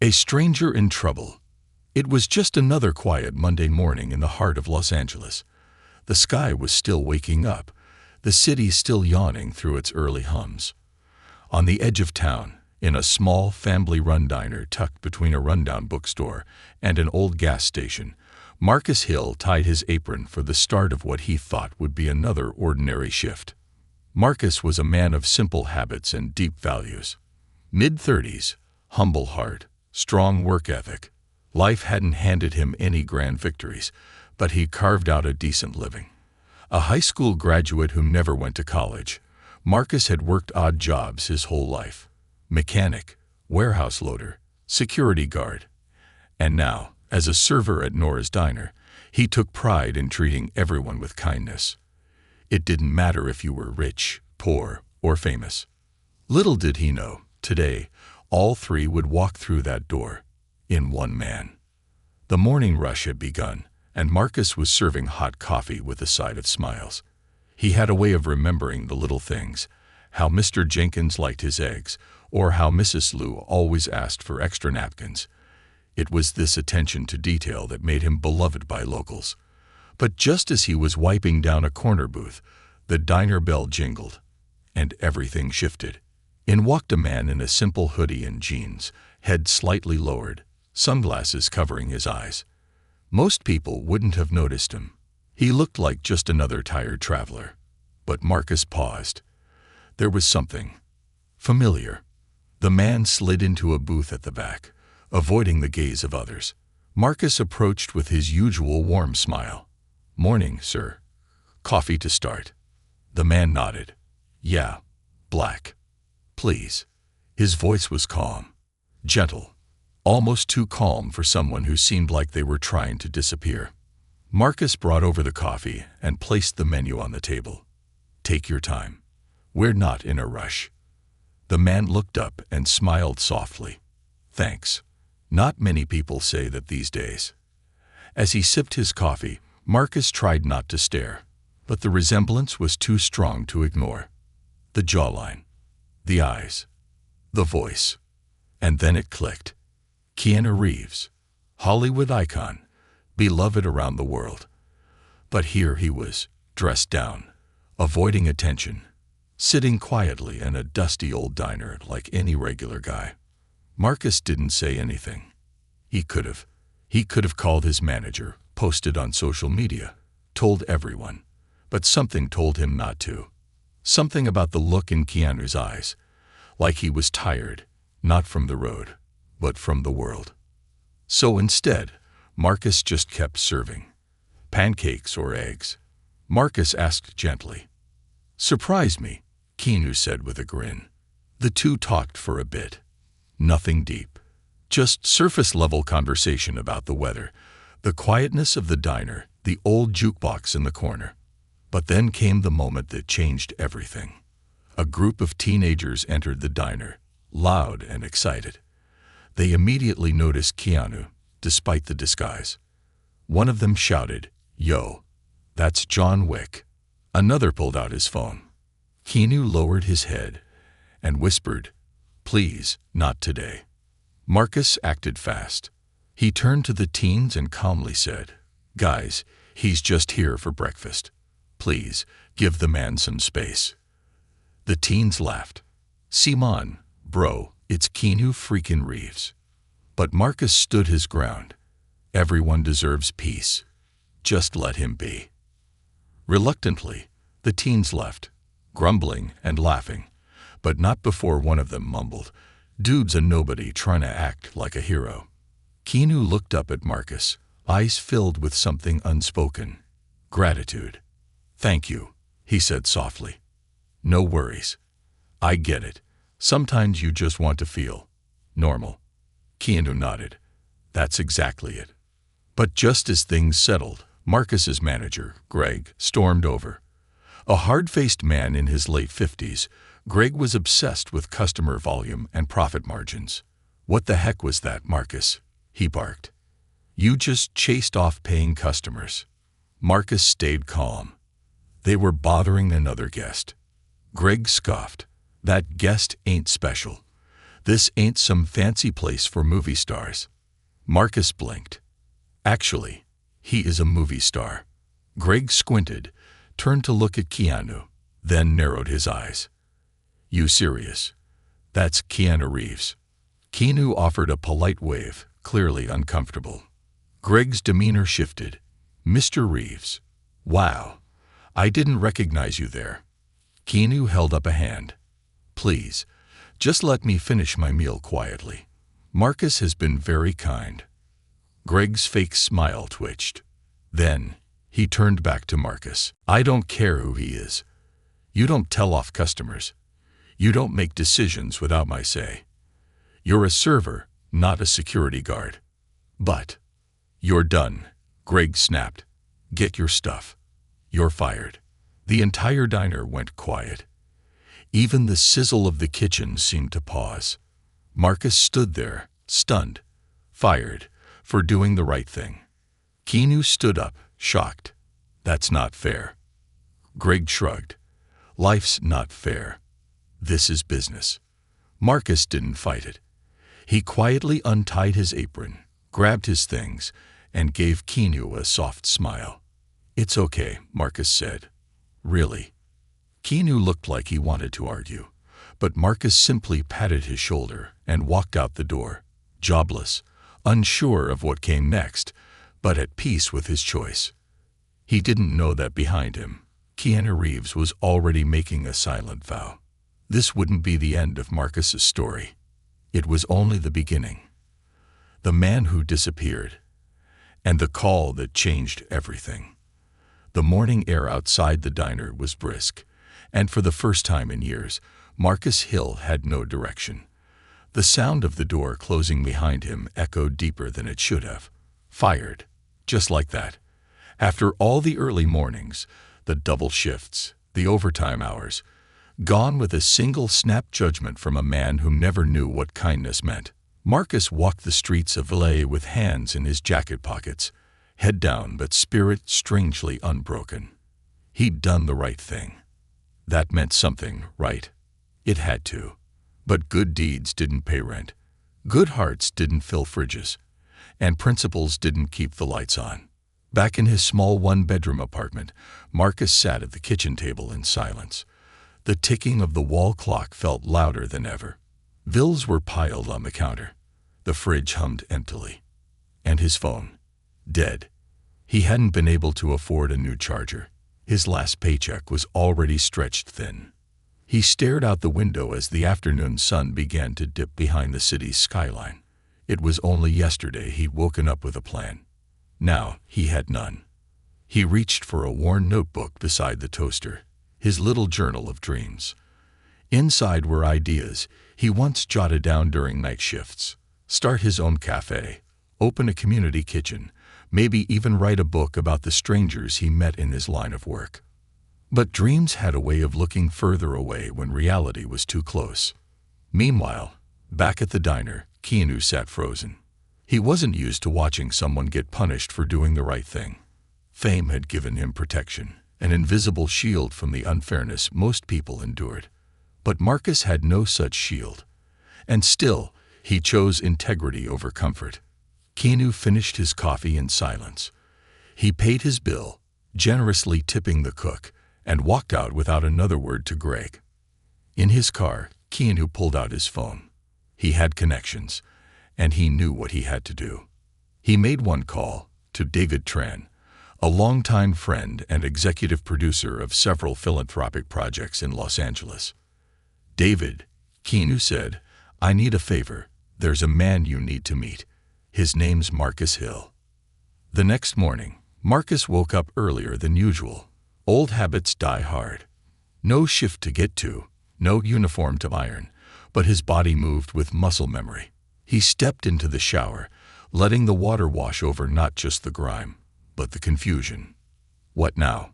A stranger in trouble. It was just another quiet Monday morning in the heart of Los Angeles. The sky was still waking up, the city still yawning through its early hums. On the edge of town, in a small family-run diner tucked between a rundown bookstore and an old gas station, Marcus Hill tied his apron for the start of what he thought would be another ordinary shift. Marcus was a man of simple habits and deep values. Mid-30s, humble heart, strong work ethic. Life hadn't handed him any grand victories, but he carved out a decent living. A high school graduate who never went to college, Marcus had worked odd jobs his whole life. Mechanic, warehouse loader, security guard. And now, as a server at Nora's Diner, he took pride in treating everyone with kindness. It didn't matter if you were rich, poor, or famous. Little did he know, today, all three would walk through that door, in one man. The morning rush had begun, and Marcus was serving hot coffee with a side of smiles. He had a way of remembering the little things, how Mr. Jenkins liked his eggs, or how Mrs. Liu always asked for extra napkins. It was this attention to detail that made him beloved by locals. But just as he was wiping down a corner booth, the diner bell jingled, and everything shifted. In walked a man in a simple hoodie and jeans, head slightly lowered, sunglasses covering his eyes. Most people wouldn't have noticed him. He looked like just another tired traveler. But Marcus paused. There was something familiar. The man slid into a booth at the back, avoiding the gaze of others. Marcus approached with his usual warm smile. "Morning, sir. Coffee to start." The man nodded. "Yeah, black. Please." His voice was calm, gentle, almost too calm for someone who seemed like they were trying to disappear. Marcus brought over the coffee and placed the menu on the table. "Take your time. We're not in a rush." The man looked up and smiled softly. "Thanks. Not many people say that these days." As he sipped his coffee, Marcus tried not to stare, but the resemblance was too strong to ignore. The jawline, the eyes, the voice. And then it clicked. Keanu Reeves, Hollywood icon, beloved around the world. But here he was, dressed down, avoiding attention, sitting quietly in a dusty old diner like any regular guy. Marcus didn't say anything. He could have. He could have called his manager, posted on social media, told everyone. But something told him not to. Something about the look in Keanu's eyes, like he was tired, not from the road, but from the world. So instead, Marcus just kept serving. Pancakes or eggs? Marcus asked gently. "Surprise me," Keanu said with a grin. The two talked for a bit. Nothing deep. Just surface-level conversation about the weather, the quietness of the diner, the old jukebox in the corner. But then came the moment that changed everything. A group of teenagers entered the diner, loud and excited. They immediately noticed Keanu, despite the disguise. One of them shouted, "Yo, that's John Wick." Another pulled out his phone. Keanu lowered his head and whispered, "Please, not today." Marcus acted fast. He turned to the teens and calmly said, "Guys, he's just here for breakfast. Please, give the man some space." The teens laughed. "Simon, bro, it's Keanu freaking Reeves." But Marcus stood his ground. Everyone deserves peace. Just let him be. Reluctantly, the teens left, grumbling and laughing, but not before one of them mumbled, "Dude's a nobody trying to act like a hero." Keanu looked up at Marcus, eyes filled with something unspoken. Gratitude. "Thank you," he said softly. "No worries. I get it. Sometimes you just want to feel normal." Keanu nodded. "That's exactly it." But just as things settled, Marcus's manager, Greg, stormed over. A hard-faced man in his late 50s, Greg was obsessed with customer volume and profit margins. "What the heck was that, Marcus?" he barked. "You just chased off paying customers." Marcus stayed calm. They were bothering another guest. Greg scoffed. "That guest ain't special. This ain't some fancy place for movie stars. Marcus blinked. Actually, he is a movie star. Greg squinted, turned to look at Keanu, then narrowed his eyes. You serious? That's Keanu Reeves. Keanu offered a polite wave, clearly uncomfortable. Greg's demeanor shifted. Mr. Reeves. Wow. I didn't recognize you there. Keanu held up a hand. Please, just let me finish my meal quietly. Marcus has been very kind. Greg's fake smile twitched. Then, he turned back to Marcus. I don't care who he is. You don't tell off customers. You don't make decisions without my say. You're a server, not a security guard. But, you're done, Greg snapped. Get your stuff. You're fired. The entire diner went quiet. Even the sizzle of the kitchen seemed to pause. Marcus stood there, stunned, fired, for doing the right thing. Keanu stood up, shocked. That's not fair. Greg shrugged. Life's not fair. This is business. Marcus didn't fight it. He quietly untied his apron, grabbed his things, and gave Keanu a soft smile. It's okay, Marcus said. Really? Keanu looked like he wanted to argue, but Marcus simply patted his shoulder and walked out the door, jobless, unsure of what came next, but at peace with his choice. He didn't know that behind him, Keanu Reeves was already making a silent vow. This wouldn't be the end of Marcus's story. It was only the beginning. The man who disappeared, and the call that changed everything. The morning air outside the diner was brisk, and for the first time in years, Marcus Hill had no direction. The sound of the door closing behind him echoed deeper than it should have. Fired. Just like that. After all the early mornings, the double shifts, the overtime hours, gone with a single snap judgment from a man who never knew what kindness meant. Marcus walked the streets of LA with hands in his jacket pockets, head down but spirit strangely unbroken. He'd done the right thing. That meant something, right? It had to. But good deeds didn't pay rent. Good hearts didn't fill fridges. And principles didn't keep the lights on. Back in his small one-bedroom apartment, Marcus sat at the kitchen table in silence. The ticking of the wall clock felt louder than ever. Bills were piled on the counter. The fridge hummed emptily. And his phone. Dead. He hadn't been able to afford a new charger. His last paycheck was already stretched thin. He stared out the window as the afternoon sun began to dip behind the city's skyline. It was only yesterday he'd woken up with a plan. Now he had none. He reached for a worn notebook beside the toaster, his little journal of dreams. Inside were ideas he once jotted down during night shifts. Start his own cafe, open a community kitchen, maybe even write a book about the strangers he met in his line of work. But dreams had a way of looking further away when reality was too close. Meanwhile, back at the diner, Keanu sat frozen. He wasn't used to watching someone get punished for doing the right thing. Fame had given him protection, an invisible shield from the unfairness most people endured. But Marcus had no such shield. And still, he chose integrity over comfort. Keanu finished his coffee in silence. He paid his bill, generously tipping the cook, and walked out without another word to Greg. In his car, Keanu pulled out his phone. He had connections, and he knew what he had to do. He made one call to David Tran, a longtime friend and executive producer of several philanthropic projects in Los Angeles. David, Keanu said, I need a favor. There's a man you need to meet. His name's Marcus Hill. The next morning, Marcus woke up earlier than usual. Old habits die hard. No shift to get to, no uniform to iron, but his body moved with muscle memory. He stepped into the shower, letting the water wash over not just the grime, but the confusion. What now?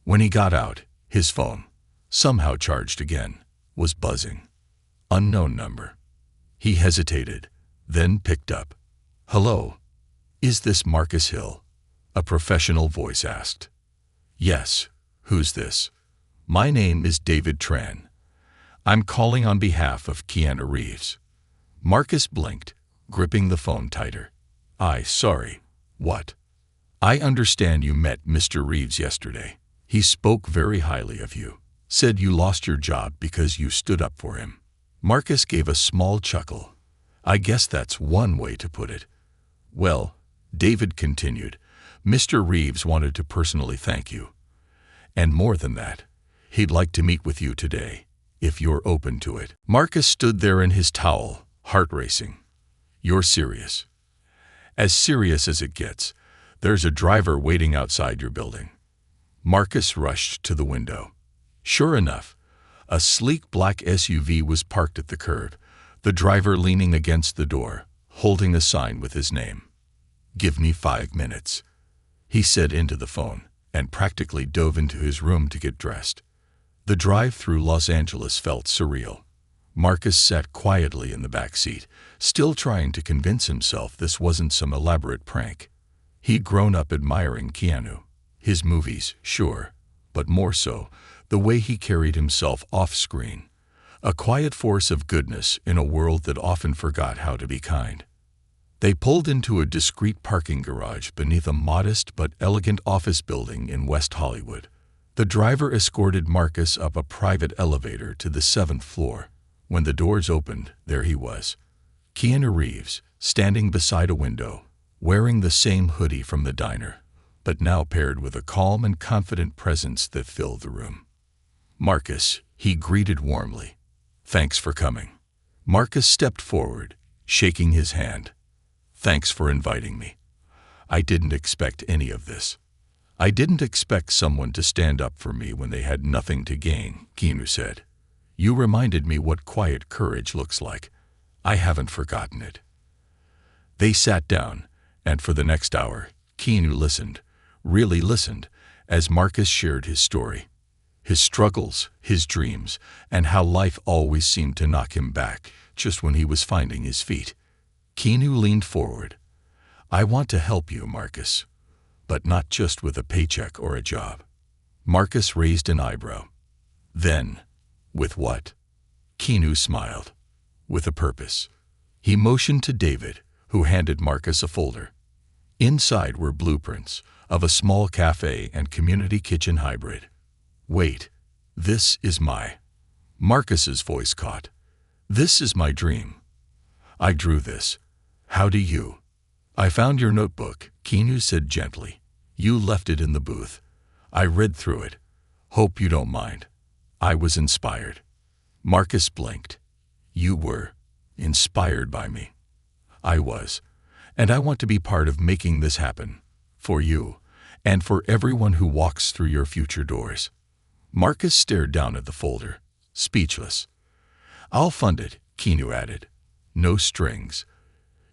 When he got out, his phone, somehow charged again, was buzzing. Unknown number. He hesitated, then picked up. Hello? Is this Marcus Hill? A professional voice asked. Yes. Who's this? My name is David Tran. I'm calling on behalf of Keanu Reeves. Marcus blinked, gripping the phone tighter. Sorry. What? I understand you met Mr. Reeves yesterday. He spoke very highly of you. Said you lost your job because you stood up for him. Marcus gave a small chuckle. I guess that's one way to put it. Well, David continued, Mr. Reeves wanted to personally thank you. And more than that, he'd like to meet with you today, if you're open to it. Marcus stood there in his towel, heart racing. You're serious? As serious as it gets. There's a driver waiting outside your building. Marcus rushed to the window. Sure enough, a sleek black SUV was parked at the curb, the driver leaning against the door, holding a sign with his name. Give me 5 minutes, he said into the phone, and practically dove into his room to get dressed. The drive through Los Angeles felt surreal. Marcus sat quietly in the back seat, still trying to convince himself this wasn't some elaborate prank. He'd grown up admiring Keanu. His movies, sure, but more so, the way he carried himself off-screen. A quiet force of goodness in a world that often forgot how to be kind. They pulled into a discreet parking garage beneath a modest but elegant office building in West Hollywood. The driver escorted Marcus up a private elevator to the 7th floor. When the doors opened, there he was. Keanu Reeves, standing beside a window, wearing the same hoodie from the diner, but now paired with a calm and confident presence that filled the room. Marcus, he greeted warmly. Thanks for coming. Marcus stepped forward, shaking his hand. Thanks for inviting me. I didn't expect any of this. I didn't expect someone to stand up for me when they had nothing to gain, Keanu said. You reminded me what quiet courage looks like. I haven't forgotten it. They sat down, and for the next hour, Keanu listened, really listened, as Marcus shared his story. His struggles, his dreams, and how life always seemed to knock him back just when he was finding his feet. Keanu leaned forward. I want to help you, Marcus, but not just with a paycheck or a job. Marcus raised an eyebrow. Then, with what? Keanu smiled. With a purpose. He motioned to David, who handed Marcus a folder. Inside were blueprints of a small cafe and community kitchen hybrid. Wait, this is Marcus's voice caught. This is my dream. I drew this. How do you? I found your notebook, Keanu said gently. You left it in the booth. I read through it. Hope you don't mind. I was inspired. Marcus blinked. You were inspired by me. I was. And I want to be part of making this happen. For you, and for everyone who walks through your future doors. Marcus stared down at the folder, speechless. I'll fund it, Keanu added. No strings.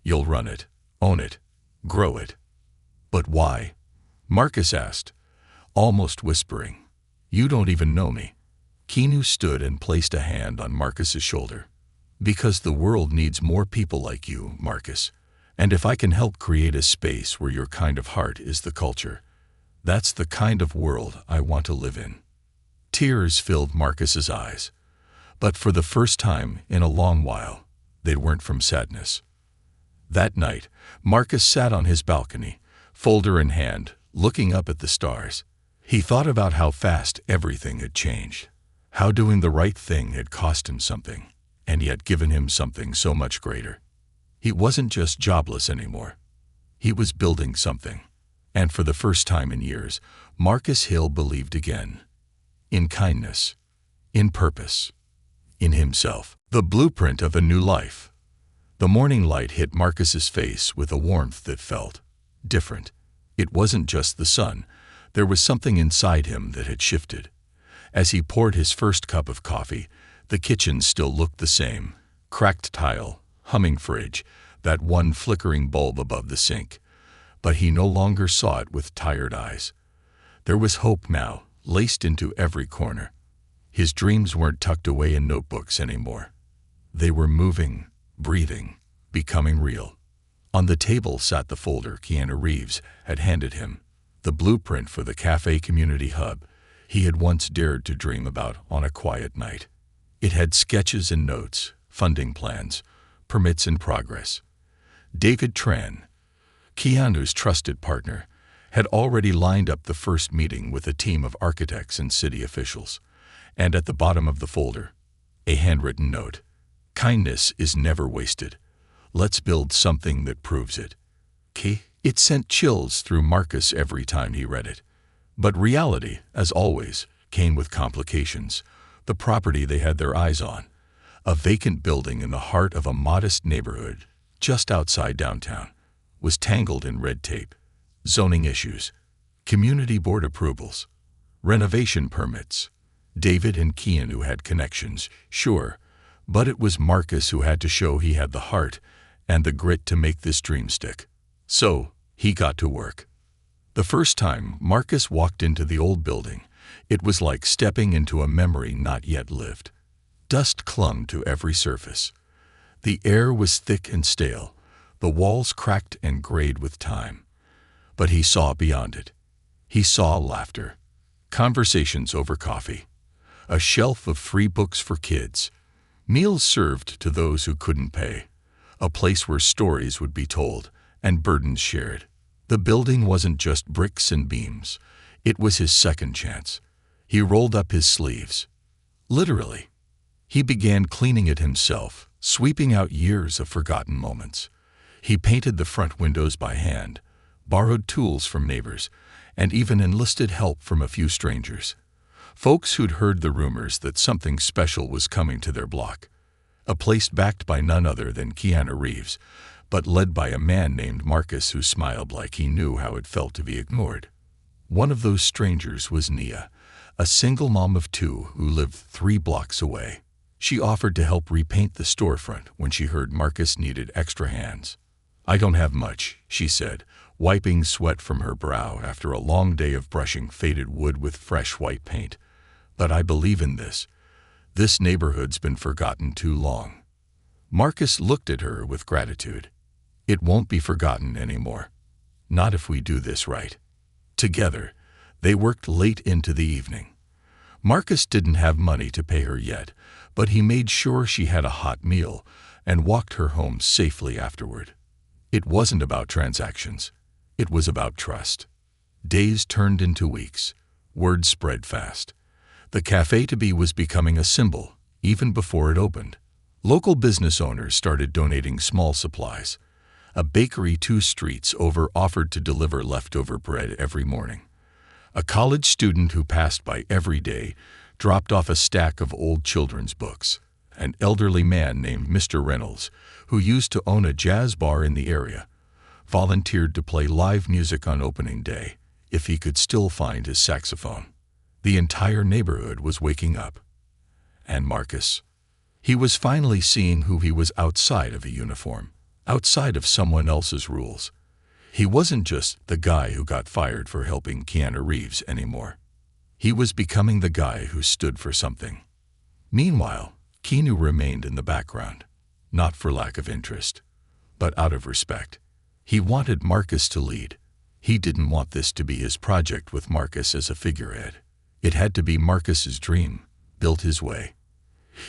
You'll run it, own it, grow it. But why? Marcus asked, almost whispering. You don't even know me. Keanu stood and placed a hand on Marcus's shoulder. Because the world needs more people like you, Marcus. And if I can help create a space where your kind of heart is the culture, that's the kind of world I want to live in. Tears filled Marcus's eyes. But for the first time in a long while, they weren't from sadness. That night, Marcus sat on his balcony, folder in hand, looking up at the stars. He thought about how fast everything had changed. How doing the right thing had cost him something, and yet given him something so much greater. He wasn't just jobless anymore. He was building something. And for the first time in years, Marcus Hill believed again. In kindness. In purpose. In himself. The blueprint of a new life. The morning light hit Marcus's face with a warmth that felt different. It wasn't just the sun. There was something inside him that had shifted. As he poured his first cup of coffee, the kitchen still looked the same. Cracked tile, humming fridge, that one flickering bulb above the sink. But he no longer saw it with tired eyes. There was hope now, laced into every corner. His dreams weren't tucked away in notebooks anymore. They were moving, breathing, becoming real. On the table sat the folder Keanu Reeves had handed him, the blueprint for the cafe community hub he had once dared to dream about on a quiet night. It had sketches and notes, funding plans, permits in progress. David Tran, Keanu's trusted partner, had already lined up the first meeting with a team of architects and city officials. And at the bottom of the folder, a handwritten note. Kindness is never wasted. Let's build something that proves it. It sent chills through Marcus every time he read it. But reality, as always, came with complications. The property they had their eyes on, a vacant building in the heart of a modest neighborhood just outside downtown, was tangled in red tape, zoning issues, community board approvals, renovation permits. David and Keanu had connections, sure, but it was Marcus who had to show he had the heart and the grit to make this dream stick. So, he got to work. The first time Marcus walked into the old building, it was like stepping into a memory not yet lived. Dust clung to every surface. The air was thick and stale, the walls cracked and grayed with time. But he saw beyond it. He saw laughter, conversations over coffee, a shelf of free books for kids, meals served to those who couldn't pay, a place where stories would be told and burdens shared. The building wasn't just bricks and beams. It was his second chance. He rolled up his sleeves. Literally. He began cleaning it himself, sweeping out years of forgotten moments. He painted the front windows by hand, borrowed tools from neighbors, and even enlisted help from a few strangers. Folks who'd heard the rumors that something special was coming to their block. A place backed by none other than Keanu Reeves, but led by a man named Marcus who smiled like he knew how it felt to be ignored. One of those strangers was Nia, a single mom of two who lived 3 blocks away. She offered to help repaint the storefront when she heard Marcus needed extra hands. "I don't have much," she said, wiping sweat from her brow after a long day of brushing faded wood with fresh white paint. "But I believe in this. This neighborhood's been forgotten too long." Marcus looked at her with gratitude. "It won't be forgotten anymore. Not if we do this right." Together, they worked late into the evening. Marcus didn't have money to pay her yet, but he made sure she had a hot meal and walked her home safely afterward. It wasn't about transactions. It was about trust. Days turned into weeks. Word spread fast. The cafe to be was becoming a symbol, even before it opened. Local business owners started donating small supplies. A bakery 2 streets over offered to deliver leftover bread every morning. A college student who passed by every day dropped off a stack of old children's books. An elderly man named Mr. Reynolds, who used to own a jazz bar in the area, volunteered to play live music on opening day if he could still find his saxophone. The entire neighborhood was waking up. And Marcus? He was finally seeing who he was outside of a uniform, outside of someone else's rules. He wasn't just the guy who got fired for helping Keanu Reeves anymore. He was becoming the guy who stood for something. Meanwhile, Keanu remained in the background, not for lack of interest, but out of respect. He wanted Marcus to lead. He didn't want this to be his project with Marcus as a figurehead. It had to be Marcus's dream, built his way.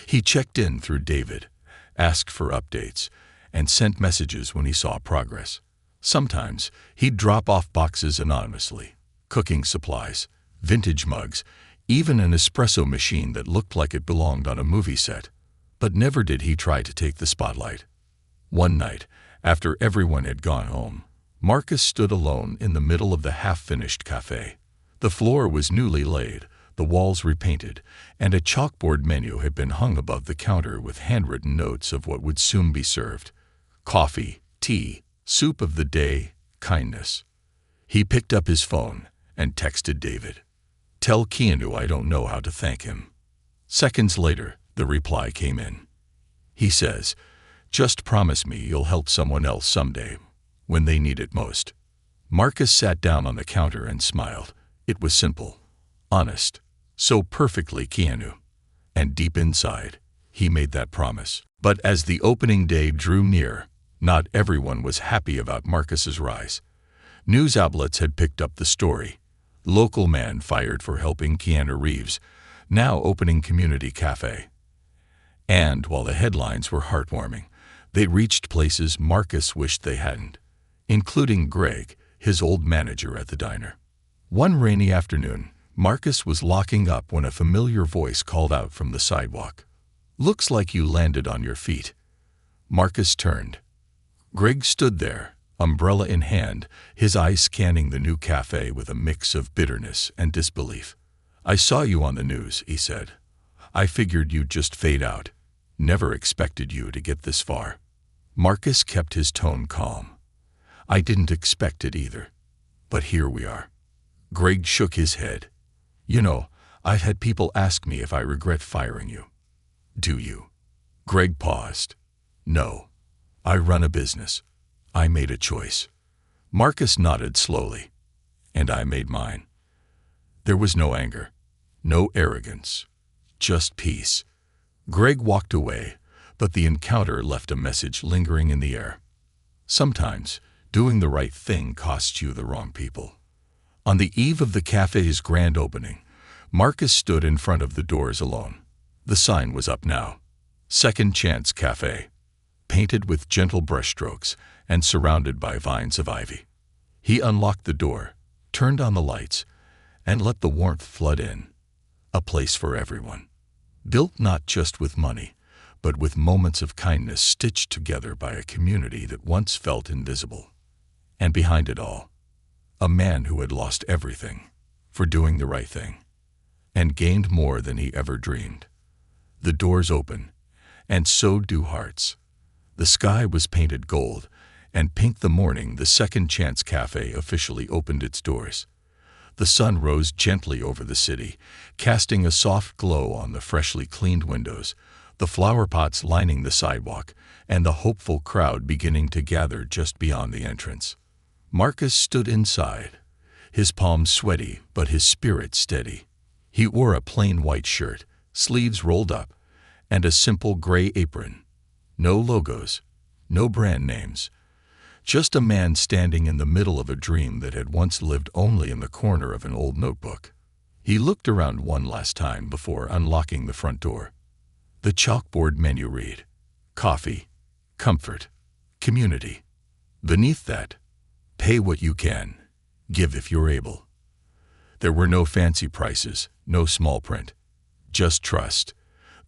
He checked in through David, asked for updates, and sent messages when he saw progress. Sometimes he'd drop off boxes anonymously, cooking supplies, vintage mugs, even an espresso machine that looked like it belonged on a movie set. But never did he try to take the spotlight. One night, after everyone had gone home, Marcus stood alone in the middle of the half-finished cafe. The floor was newly laid, the walls repainted, and a chalkboard menu had been hung above the counter with handwritten notes of what would soon be served. Coffee, tea, soup of the day, kindness. He picked up his phone and texted David. "Tell Keanu I don't know how to thank him." Seconds later, the reply came in. He says, "Just promise me you'll help someone else someday, when they need it most." Marcus sat down on the counter and smiled. It was simple, honest, so perfectly Keanu. And deep inside, he made that promise. But as the opening day drew near, not everyone was happy about Marcus's rise. News outlets had picked up the story. Local man fired for helping Keanu Reeves, now opening community cafe. And while the headlines were heartwarming, They reached places Marcus wished they hadn't, including Greg, his old manager at the diner. One rainy afternoon, Marcus was locking up when a familiar voice called out from the sidewalk. "Looks like you landed on your feet." Marcus turned. Greg stood there, umbrella in hand, his eyes scanning the new cafe with a mix of bitterness and disbelief. "I saw you on the news," he said. "I figured you'd just fade out. Never expected you to get this far." Marcus kept his tone calm. "I didn't expect it either. But here we are." Greg shook his head. "You know, I've had people ask me if I regret firing you." "Do you?" Greg paused. "No. I run a business. I made a choice." Marcus nodded slowly. "And I made mine." There was no anger, no arrogance, just peace. Greg walked away, but the encounter left a message lingering in the air. Sometimes, doing the right thing costs you the wrong people. On the eve of the cafe's grand opening, Marcus stood in front of the doors alone. The sign was up now. Second Chance Cafe, painted with gentle brushstrokes and surrounded by vines of ivy. He unlocked the door, turned on the lights, and let the warmth flood in. A place for everyone. Built not just with money, but with moments of kindness stitched together by a community that once felt invisible. And behind it all, a man who had lost everything for doing the right thing, and gained more than he ever dreamed. The doors open, and so do hearts. The sky was painted gold, and pink the morning the Second Chance Cafe officially opened its doors. The sun rose gently over the city, casting a soft glow on the freshly cleaned windows, the flower pots lining the sidewalk, and the hopeful crowd beginning to gather just beyond the entrance. Marcus stood inside, his palms sweaty but his spirit steady. He wore a plain white shirt, sleeves rolled up, and a simple gray apron. No logos, no brand names. Just a man standing in the middle of a dream that had once lived only in the corner of an old notebook. He looked around one last time before unlocking the front door. The chalkboard menu read, "Coffee, comfort, community." Beneath that, "Pay what you can, give if you're able." There were no fancy prices, no small print, just trust.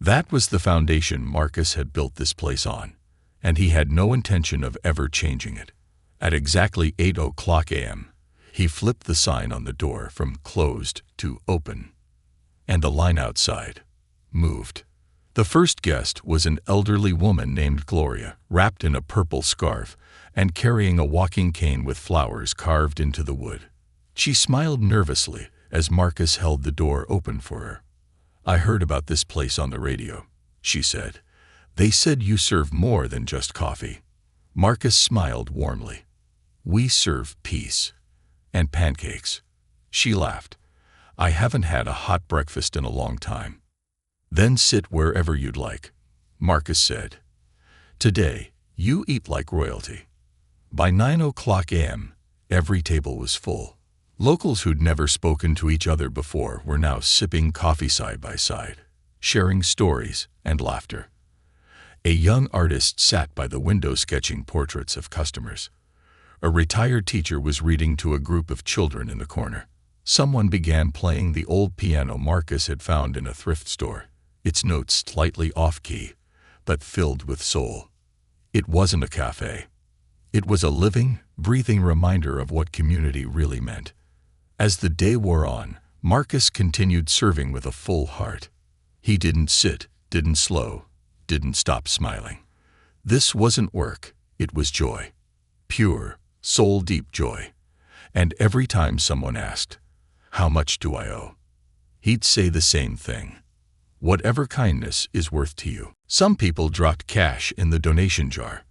That was the foundation Marcus had built this place on, and he had no intention of ever changing it. At exactly 8:00 a.m., he flipped the sign on the door from closed to open, and the line outside moved. The first guest was an elderly woman named Gloria, wrapped in a purple scarf and carrying a walking cane with flowers carved into the wood. She smiled nervously as Marcus held the door open for her. "I heard about this place on the radio," she said. "They said you serve more than just coffee." Marcus smiled warmly. "We serve peace. And pancakes." She laughed. "I haven't had a hot breakfast in a long time." "Then sit wherever you'd like," Marcus said. "Today, you eat like royalty." By 9:00 a.m., every table was full. Locals who'd never spoken to each other before were now sipping coffee side by side, sharing stories and laughter. A young artist sat by the window sketching portraits of customers. A retired teacher was reading to a group of children in the corner. Someone began playing the old piano Marcus had found in a thrift store, its notes slightly off-key, but filled with soul. It wasn't a cafe. It was a living, breathing reminder of what community really meant. As the day wore on, Marcus continued serving with a full heart. He didn't sit, didn't slow, didn't stop smiling. This wasn't work, it was joy. Pure, soul-deep joy. And every time someone asked, "How much do I owe?" he'd say the same thing. "Whatever kindness is worth to you." Some people dropped cash in the donation jar.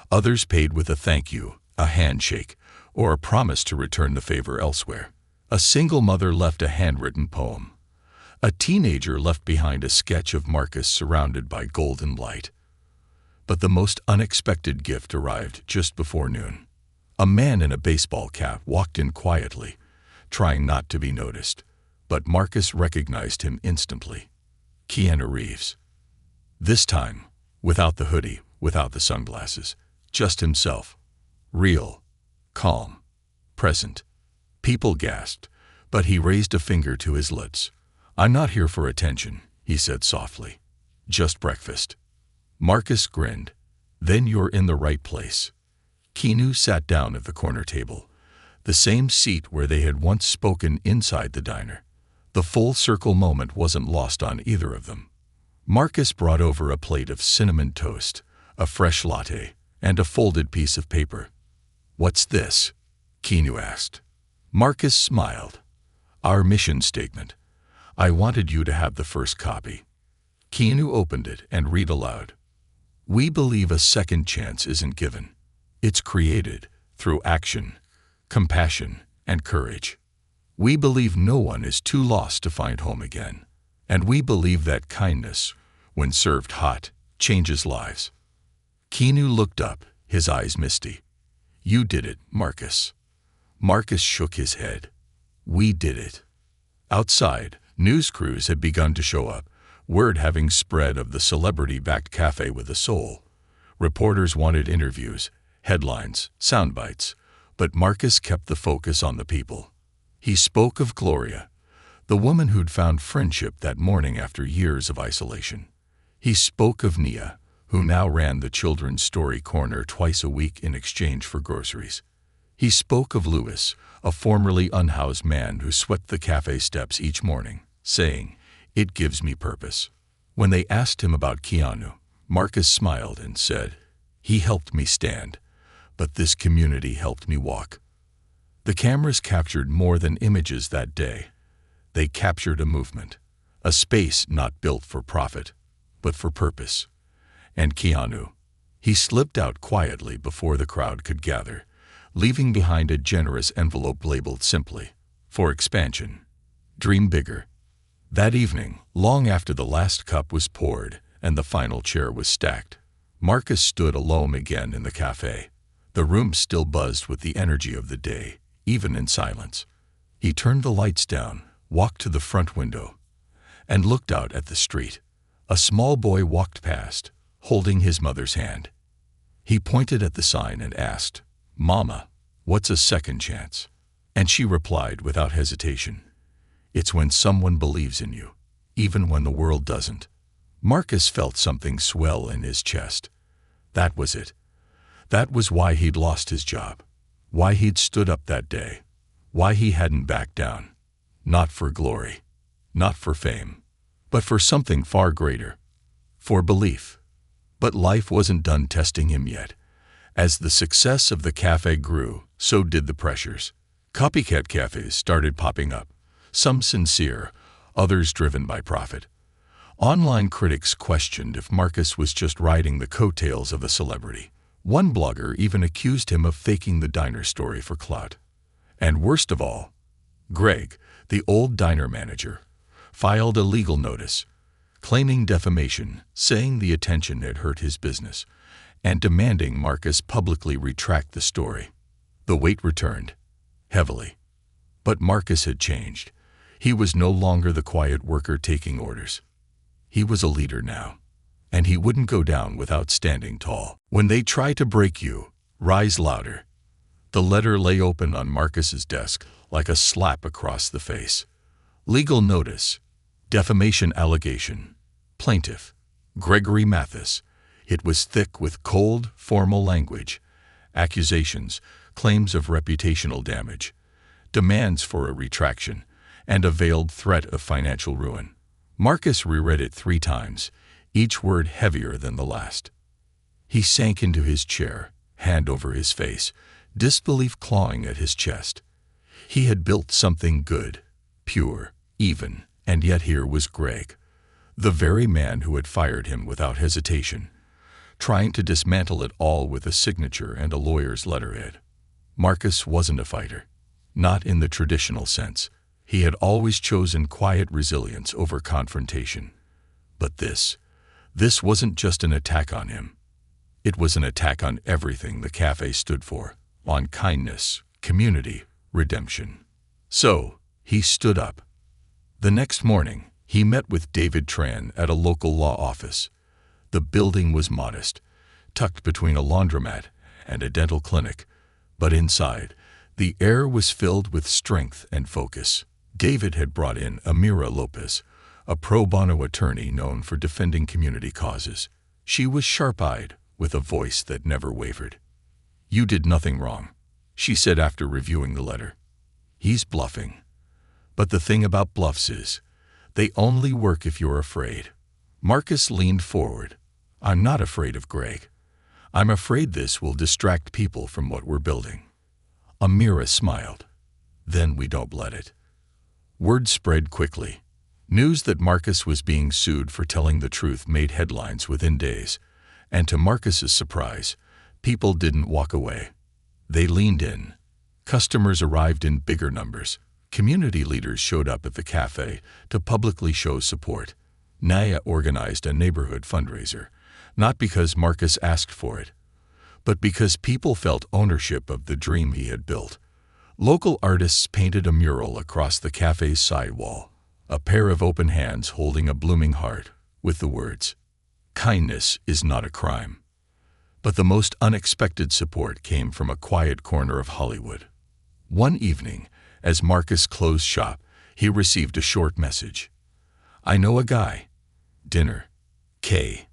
Others paid with a thank you, a handshake, or a promise to return the favor elsewhere. A single mother left a handwritten poem. A teenager left behind a sketch of Marcus surrounded by golden light. But the most unexpected gift arrived just before noon. A man in a baseball cap walked in quietly, trying not to be noticed, but Marcus recognized him instantly. Keanu Reeves. This time, without the hoodie, without the sunglasses, just himself. Real, calm, present. People gasped, but he raised a finger to his lips. "I'm not here for attention," he said softly. "Just breakfast." Marcus grinned. "Then you're in the right place." Keanu sat down at the corner table, the same seat where they had once spoken inside the diner. The full circle moment wasn't lost on either of them. Marcus brought over a plate of cinnamon toast, a fresh latte, and a folded piece of paper. "What's this?" Keanu asked. Marcus smiled. "Our mission statement. I wanted you to have the first copy." Keanu opened it and read aloud. "We believe a second chance isn't given. It's created through action, compassion, and courage. We believe no one is too lost to find home again. And we believe that kindness, when served hot, changes lives." Keanu looked up, his eyes misty. "You did it, Marcus." Marcus shook his head. "We did it." Outside, news crews had begun to show up, word having spread of the celebrity-backed cafe with a soul. Reporters wanted interviews, headlines, sound bites, but Marcus kept the focus on the people. He spoke of Gloria, the woman who'd found friendship that morning after years of isolation. He spoke of Nia, who now ran the children's story corner twice a week in exchange for groceries. He spoke of Louis, a formerly unhoused man who swept the cafe steps each morning, saying, "It gives me purpose." When they asked him about Keanu, Marcus smiled and said, "He helped me stand, but this community helped me walk." The cameras captured more than images that day. They captured a movement, a space not built for profit, but for purpose. And Keanu, he slipped out quietly before the crowd could gather, leaving behind a generous envelope labeled simply, "For expansion. Dream bigger." That evening, long after the last cup was poured and the final chair was stacked, Marcus stood alone again in the cafe. The room still buzzed with the energy of the day, even in silence. He turned the lights down, walked to the front window, and looked out at the street. A small boy walked past, holding his mother's hand. He pointed at the sign and asked, "Mama, what's a second chance?" And she replied without hesitation, "It's when someone believes in you, even when the world doesn't." Marcus felt something swell in his chest. That was it. That was why he'd lost his job, why he'd stood up that day, why he hadn't backed down. Not for glory, not for fame, but for something far greater, for belief. But life wasn't done testing him yet. As the success of the cafe grew, so did the pressures. Copycat cafes started popping up, some sincere, others driven by profit. Online critics questioned if Marcus was just riding the coattails of a celebrity. One blogger even accused him of faking the diner story for clout. And worst of all, Greg, the old diner manager, filed a legal notice, claiming defamation, saying the attention had hurt his business, and demanding Marcus publicly retract the story. The weight returned, heavily. But Marcus had changed. He was no longer the quiet worker taking orders. He was a leader now, and he wouldn't go down without standing tall. "When they try to break you, rise louder." The letter lay open on Marcus's desk like a slap across the face. Legal notice, defamation allegation, plaintiff, Gregory Mathis. It was thick with cold, formal language, accusations, claims of reputational damage, demands for a retraction, and a veiled threat of financial ruin. Marcus reread it 3 times, each word heavier than the last. He sank into his chair, hand over his face, disbelief clawing at his chest. He had built something good, pure, even, and yet here was Greg, the very man who had fired him without hesitation, trying to dismantle it all with a signature and a lawyer's letterhead. Marcus wasn't a fighter, not in the traditional sense. He had always chosen quiet resilience over confrontation. But this wasn't just an attack on him. It was an attack on everything the cafe stood for, on kindness, community, redemption. So, he stood up. The next morning, he met with David Tran at a local law office. The building was modest, tucked between a laundromat and a dental clinic, but inside, the air was filled with strength and focus. David had brought in Amira Lopez, a pro bono attorney known for defending community causes. She was sharp-eyed, with a voice that never wavered. "You did nothing wrong," she said after reviewing the letter. "He's bluffing. But the thing about bluffs is, they only work if you're afraid." Marcus leaned forward. "I'm not afraid of Greg. I'm afraid this will distract people from what we're building." Amira smiled. "Then we don't let it." Word spread quickly. News that Marcus was being sued for telling the truth made headlines within days, and to Marcus's surprise, people didn't walk away. They leaned in. Customers arrived in bigger numbers. Community leaders showed up at the cafe to publicly show support. Naya organized a neighborhood fundraiser, not because Marcus asked for it, but because people felt ownership of the dream he had built. Local artists painted a mural across the cafe's sidewall, a pair of open hands holding a blooming heart, with the words, "Kindness is not a crime." But the most unexpected support came from a quiet corner of Hollywood. One evening, as Marcus closed shop, he received a short message. "I know a guy. Dinner. K."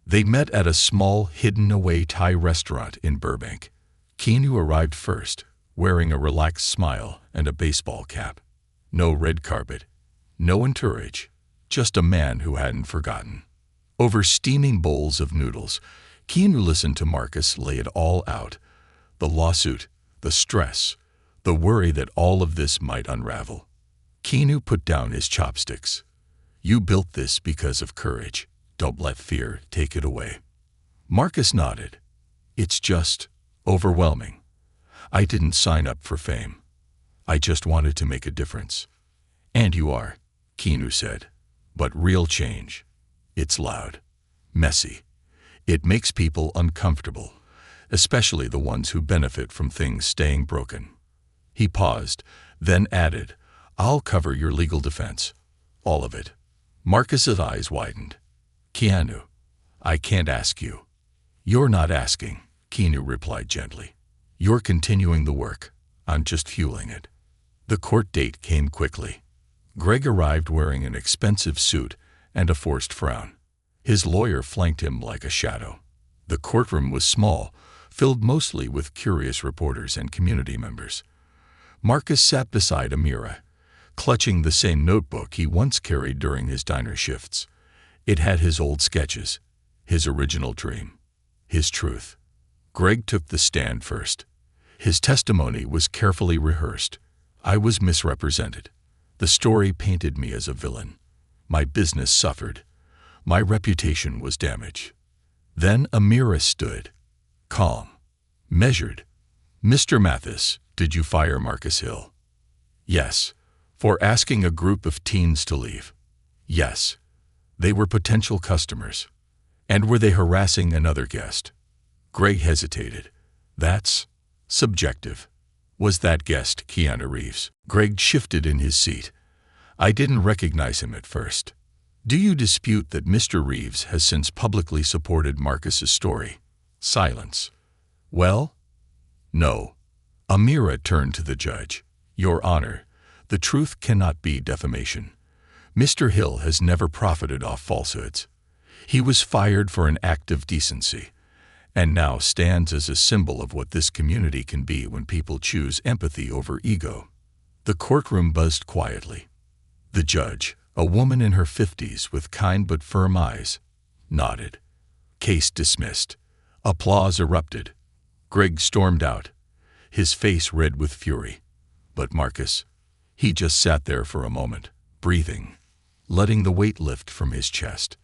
They met at a small, hidden-away Thai restaurant in Burbank. Keanu arrived first, wearing a relaxed smile and a baseball cap. No red carpet, no entourage, just a man who hadn't forgotten. Over steaming bowls of noodles, Keanu listened to Marcus lay it all out. The lawsuit, the stress, the worry that all of this might unravel. Keanu put down his chopsticks. "You built this because of courage. Don't let fear take it away." Marcus nodded. "It's just overwhelming. I didn't sign up for fame. I just wanted to make a difference." "And you are," Keanu said. "But real change. It's loud. Messy. It makes people uncomfortable, especially the ones who benefit from things staying broken." He paused, then added, "I'll cover your legal defense. All of it." Marcus's eyes widened. "Keanu, I can't ask you." "You're not asking," Keanu replied gently. "You're continuing the work. I'm just fueling it." The court date came quickly. Greg arrived wearing an expensive suit and a forced frown. His lawyer flanked him like a shadow. The courtroom was small, filled mostly with curious reporters and community members. Marcus sat beside Amira, clutching the same notebook he once carried during his diner shifts. It had his old sketches, his original dream, his truth. Greg took the stand first. His testimony was carefully rehearsed. "I was misrepresented. The story painted me as a villain. My business suffered. My reputation was damaged." Then Amira stood, calm, measured. "Mr. Mathis, did you fire Marcus Hill?" "Yes." "For asking a group of teens to leave?" "Yes." "They were potential customers." "And were they harassing another guest?" Greg hesitated. "That's subjective." "Was that guest Keanu Reeves?" Greg shifted in his seat. "I didn't recognize him at first." "Do you dispute that Mr. Reeves has since publicly supported Marcus's story?" Silence. "Well?" "No." Amira turned to the judge. "Your Honor, the truth cannot be defamation. Mr. Hill has never profited off falsehoods. He was fired for an act of decency, and now stands as a symbol of what this community can be when people choose empathy over ego." The courtroom buzzed quietly. The judge, a woman in her 50s with kind but firm eyes, nodded. Case dismissed. Applause erupted. Greg stormed out, his face red with fury. But Marcus, he just sat there for a moment, breathing, letting the weight lift from his chest.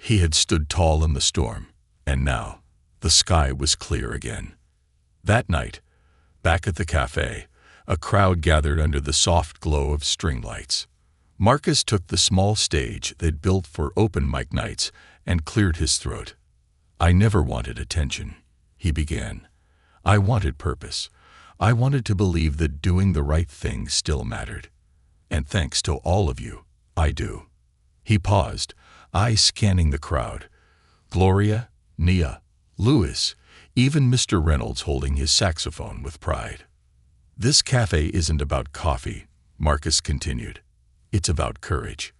He had stood tall in the storm, and now the sky was clear again. That night, back at the cafe, a crowd gathered under the soft glow of string lights. Marcus took the small stage they'd built for open mic nights and cleared his throat. "I never wanted attention," he began. "I wanted purpose. I wanted to believe that doing the right thing still mattered. And thanks to all of you, I do." He paused, eyes scanning the crowd. Gloria, Nia, Louis, even Mr. Reynolds holding his saxophone with pride. "This cafe isn't about coffee," Marcus continued. "It's about courage.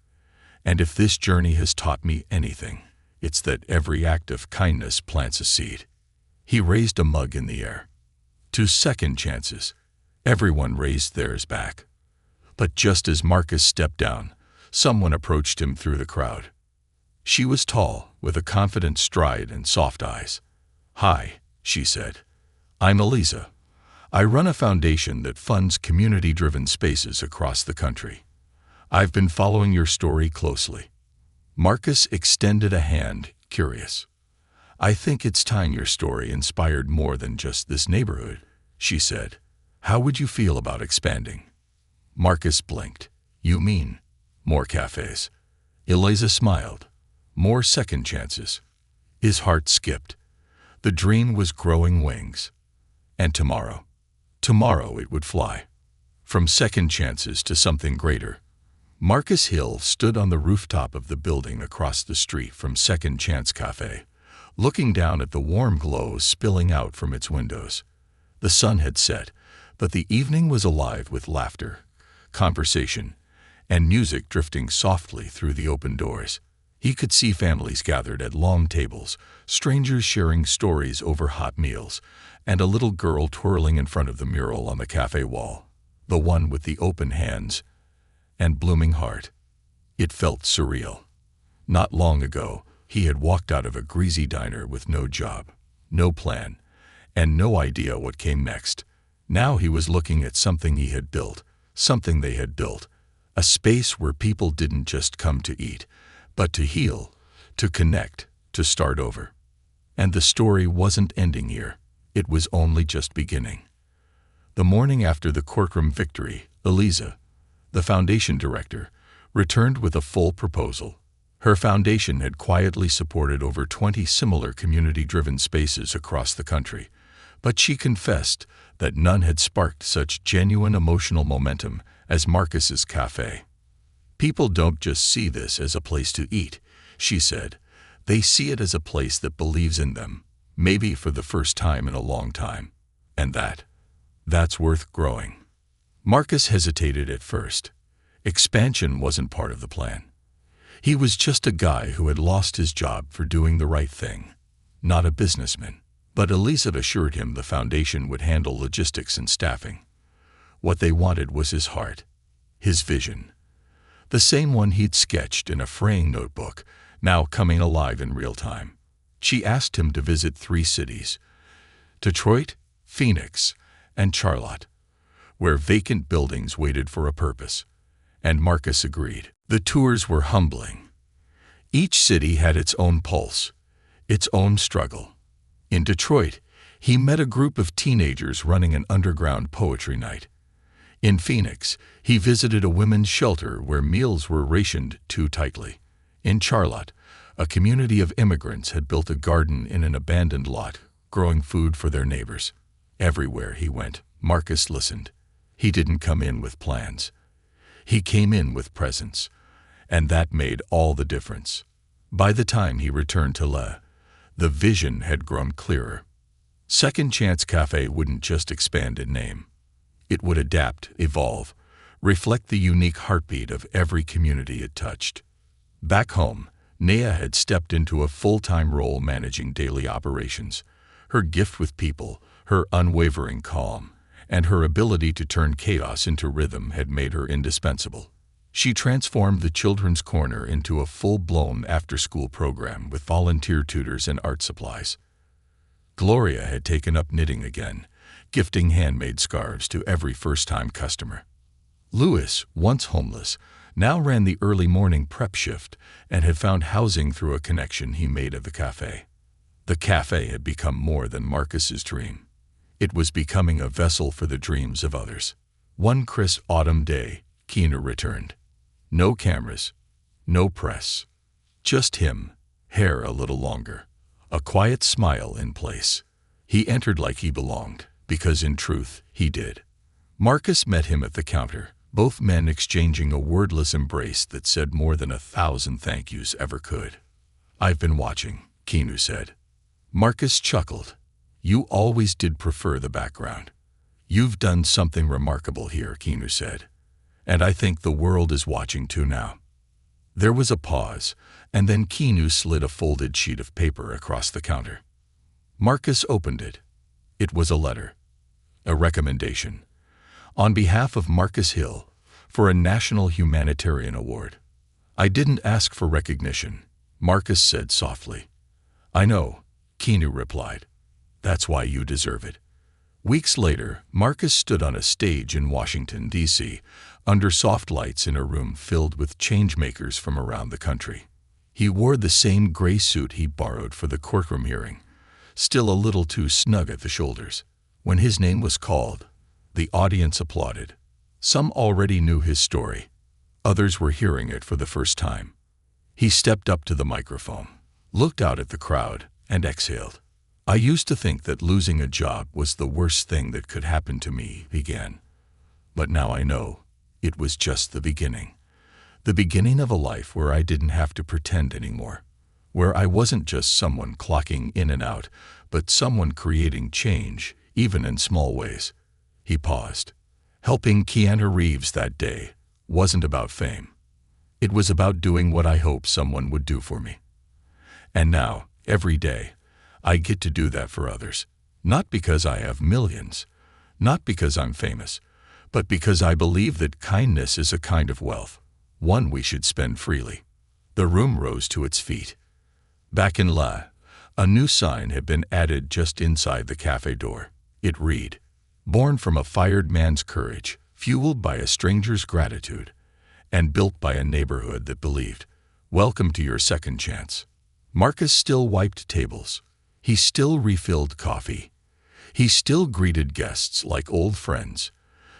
And if this journey has taught me anything, it's that every act of kindness plants a seed." He raised a mug in the air. "To second chances." Everyone raised theirs back. But just as Marcus stepped down, someone approached him through the crowd. She was tall, with a confident stride and soft eyes. "Hi," she said. "I'm Eliza. I run a foundation that funds community-driven spaces across the country. I've been following your story closely." Marcus extended a hand, curious. "I think it's time your story inspired more than just this neighborhood," she said. "How would you feel about expanding?" Marcus blinked. "You mean more cafes?" Eliza smiled. "More second chances." His heart skipped. The dream was growing wings. And tomorrow it would fly. From second chances to something greater. Marcus Hill stood on the rooftop of the building across the street from Second Chance Cafe, looking down at the warm glow spilling out from its windows. The sun had set, but the evening was alive with laughter, conversation, and music drifting softly through the open doors. He could see families gathered at long tables, strangers sharing stories over hot meals, and a little girl twirling in front of the mural on the cafe wall, the one with the open hands and blooming heart. It felt surreal. Not long ago, he had walked out of a greasy diner with no job, no plan, and no idea what came next. Now he was looking at something he had built, something they had built, a space where people didn't just come to eat, but to heal, to connect, to start over. And the story wasn't ending here. It was only just beginning. The morning after the courtroom victory, Eliza, the foundation director, returned with a full proposal. Her foundation had quietly supported over 20 similar community-driven spaces across the country, but she confessed that none had sparked such genuine emotional momentum as Marcus's cafe. "People don't just see this as a place to eat," she said. "They see it as a place that believes in them, maybe for the first time in a long time. And that's worth growing." Marcus hesitated at first. Expansion wasn't part of the plan. He was just a guy who had lost his job for doing the right thing, not a businessman. But Eliza assured him the foundation would handle logistics and staffing. What they wanted was his heart, his vision. The same one he'd sketched in a fraying notebook, now coming alive in real time. She asked him to visit 3 cities, Detroit, Phoenix, and Charlotte, where vacant buildings waited for a purpose. And Marcus agreed. The tours were humbling. Each city had its own pulse, its own struggle. In Detroit, he met a group of teenagers running an underground poetry night. In Phoenix, he visited a women's shelter where meals were rationed too tightly. In Charlotte, a community of immigrants had built a garden in an abandoned lot, growing food for their neighbors. Everywhere he went, Marcus listened. He didn't come in with plans. He came in with presence, and that made all the difference. By the time he returned to the vision had grown clearer. Second Chance Cafe wouldn't just expand in name. It would adapt, evolve, reflect the unique heartbeat of every community it touched. Back home, Naya had stepped into a full-time role managing daily operations. Her gift with people, her unwavering calm, and her ability to turn chaos into rhythm had made her indispensable. She transformed the Children's Corner into a full-blown after-school program with volunteer tutors and art supplies. Gloria had taken up knitting again, gifting handmade scarves to every first-time customer. Louis, once homeless, now ran the early morning prep shift and had found housing through a connection he made at the cafe. The cafe had become more than Marcus's dream. It was becoming a vessel for the dreams of others. One crisp autumn day, Keanu returned. No cameras, no press. Just him, hair a little longer, a quiet smile in place. He entered like he belonged, because in truth, he did. Marcus met him at the counter, both men exchanging a wordless embrace that said more than 1,000 thank yous ever could. "I've been watching," Keanu said. Marcus chuckled. You always did prefer the background. You've done something remarkable here, Keanu said. And I think the world is watching too now. There was a pause, and then Keanu slid a folded sheet of paper across the counter. Marcus opened it. It was a letter. A recommendation. On behalf of Marcus Hill, for a National Humanitarian Award. I didn't ask for recognition, Marcus said softly. I know, Keanu replied. That's why you deserve it. Weeks later, Marcus stood on a stage in Washington, D.C., under soft lights in a room filled with changemakers from around the country. He wore the same gray suit he borrowed for the courtroom hearing, still a little too snug at the shoulders. When his name was called, the audience applauded. Some already knew his story. Others were hearing it for the first time. He stepped up to the microphone, looked out at the crowd, and exhaled. I used to think that losing a job was the worst thing that could happen to me, he began. But now I know it was just the beginning. The beginning of a life where I didn't have to pretend anymore. Where I wasn't just someone clocking in and out, but someone creating change, even in small ways. He paused. Helping Keanu Reeves that day wasn't about fame. It was about doing what I hoped someone would do for me. And now, every day, I get to do that for others. Not because I have millions, not because I'm famous, but because I believe that kindness is a kind of wealth, one we should spend freely. The room rose to its feet. Back in La, a new sign had been added just inside the cafe door. It read, Born from a fired man's courage, fueled by a stranger's gratitude, and built by a neighborhood that believed. Welcome to your second chance. Marcus still wiped tables. He still refilled coffee. He still greeted guests like old friends,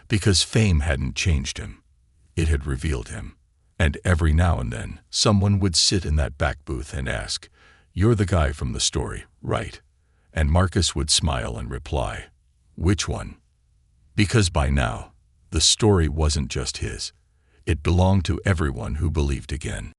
because fame hadn't changed him. It had revealed him. And every now and then, someone would sit in that back booth and ask, You're the guy from the story, right? And Marcus would smile and reply, Which one? Because by now, the story wasn't just his. It belonged to everyone who believed again.